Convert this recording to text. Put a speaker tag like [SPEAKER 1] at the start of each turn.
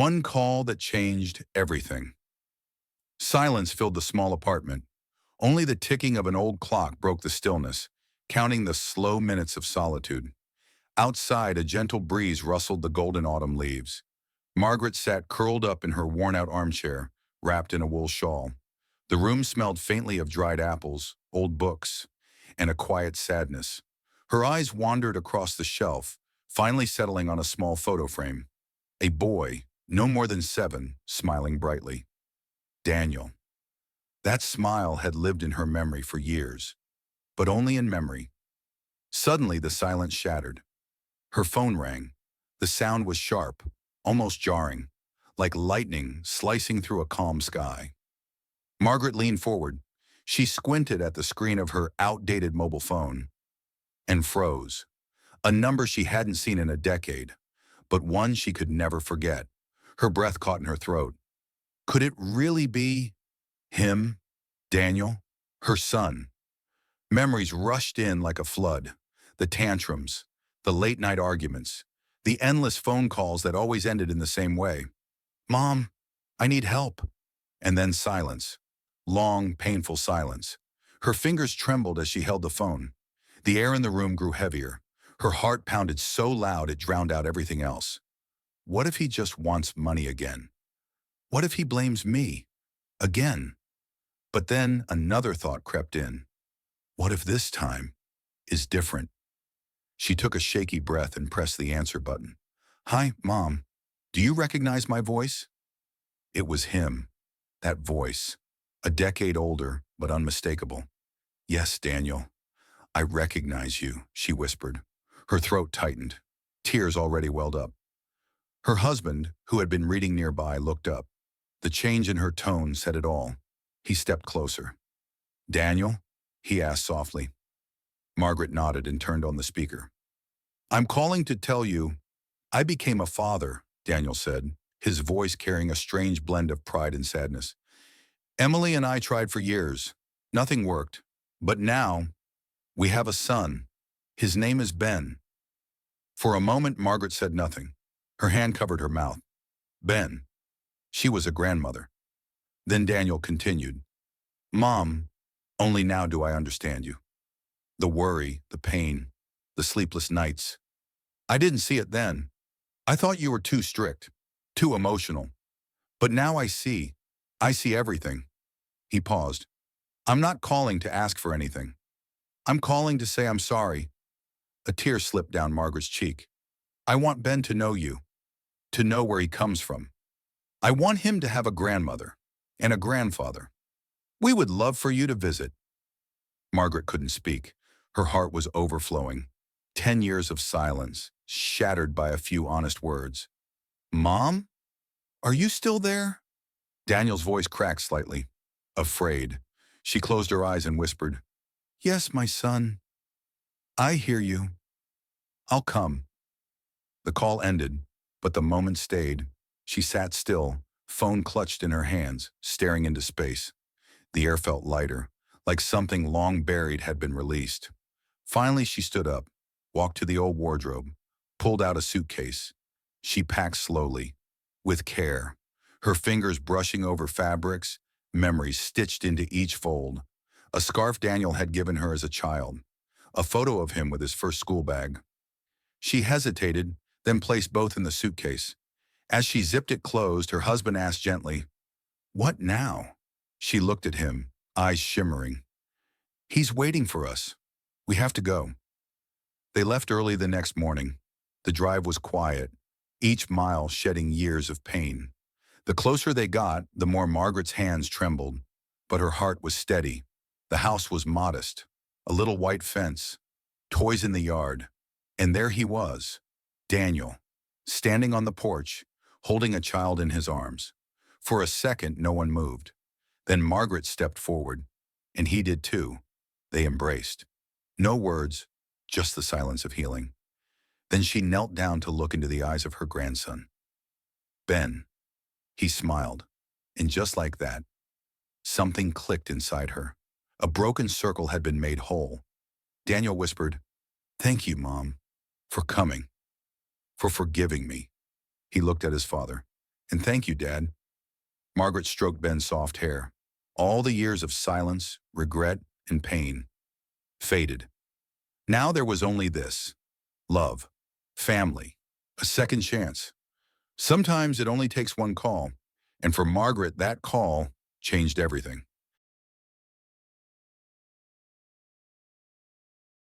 [SPEAKER 1] One call that changed everything. Silence filled the small apartment. Only the ticking of an old clock broke the stillness, counting the slow minutes of solitude. Outside, a gentle breeze rustled the golden autumn leaves. Margaret sat curled up in her worn-out armchair, wrapped in a wool shawl. The room smelled faintly of dried apples, old books, and a quiet sadness. Her eyes wandered across the shelf, finally settling on a small photo frame. A boy, no more than 7, smiling brightly. Daniel. That smile had lived in her memory for years, but only in memory. Suddenly, the silence shattered. Her phone rang. The sound was sharp, almost jarring, like lightning slicing through a calm sky. Margaret leaned forward. She squinted at the screen of her outdated mobile phone and froze. A number she hadn't seen in a decade, but one she could never forget. Her breath caught in her throat. Could it really be him, Daniel, her son? Memories rushed in like a flood. The tantrums, the late-night arguments, the endless phone calls that always ended in the same way. Mom, I need help. And then silence. Long, painful silence. Her fingers trembled as she held the phone. The air in the room grew heavier. Her heart pounded so loud it drowned out everything else. What if he just wants money again? What if he blames me? Again? But then another thought crept in. What if this time is different? She took a shaky breath and pressed the answer button. Hi, Mom. Do you recognize my voice? It was him. That voice. A decade older, but unmistakable. Yes, Daniel. I recognize you, she whispered. Her throat tightened. Tears already welled up. Her husband, who had been reading nearby, looked up. The change in her tone said it all. He stepped closer. Daniel? He asked softly. Margaret nodded and turned on the speaker. I'm calling to tell you, I became a father, Daniel said, his voice carrying a strange blend of pride and sadness. Emily and I tried for years. Nothing worked. But now, we have a son. His name is Ben. For a moment, Margaret said nothing. Her hand covered her mouth. Ben. She was a grandmother. Then Daniel continued. Mom, only now do I understand you. The worry, the pain, the sleepless nights. I didn't see it then. I thought you were too strict, too emotional. But now I see everything. He paused. I'm not calling to ask for anything. I'm calling to say I'm sorry. A tear slipped down Margaret's cheek. I want Ben to know you, to know where he comes from. I want him to have a grandmother and a grandfather. We would love for you to visit. Margaret couldn't speak. Her heart was overflowing. 10 years of silence, shattered by a few honest words. Mom? Are you still there? Daniel's voice cracked slightly. Afraid. She closed her eyes and whispered, Yes, my son. I hear you. I'll come. The call ended, but the moment stayed. She sat still, phone clutched in her hands, staring into space. The air felt lighter, like something long buried had been released. Finally, she stood up, walked to the old wardrobe, pulled out a suitcase. She packed slowly, with care, her fingers brushing over fabrics, memories stitched into each fold. A scarf Daniel had given her as a child, a photo of him with his first school bag. She hesitated, then placed both in the suitcase. As she zipped it closed, her husband asked gently, What now? She looked at him, eyes shimmering. He's waiting for us. We have to go. They left early the next morning. The drive was quiet, each mile shedding years of pain. The closer they got, the more Margaret's hands trembled, but her heart was steady. The house was modest, a little white fence, toys in the yard, and there he was, Daniel, standing on the porch, holding a child in his arms. For a second, no one moved. Then Margaret stepped forward, and he did too. They embraced. No words, just the silence of healing. Then she knelt down to look into the eyes of her grandson. Ben. He smiled, and just like that, something clicked inside her. A broken circle had been made whole. Daniel whispered, Thank you, Mom, for coming, for forgiving me. He looked at his father. And thank you, Dad. Margaret stroked Ben's soft hair. All the years of silence, regret, and pain faded. Now there was only this: love, family, a second chance. Sometimes it only takes one call, and for Margaret, that call changed everything.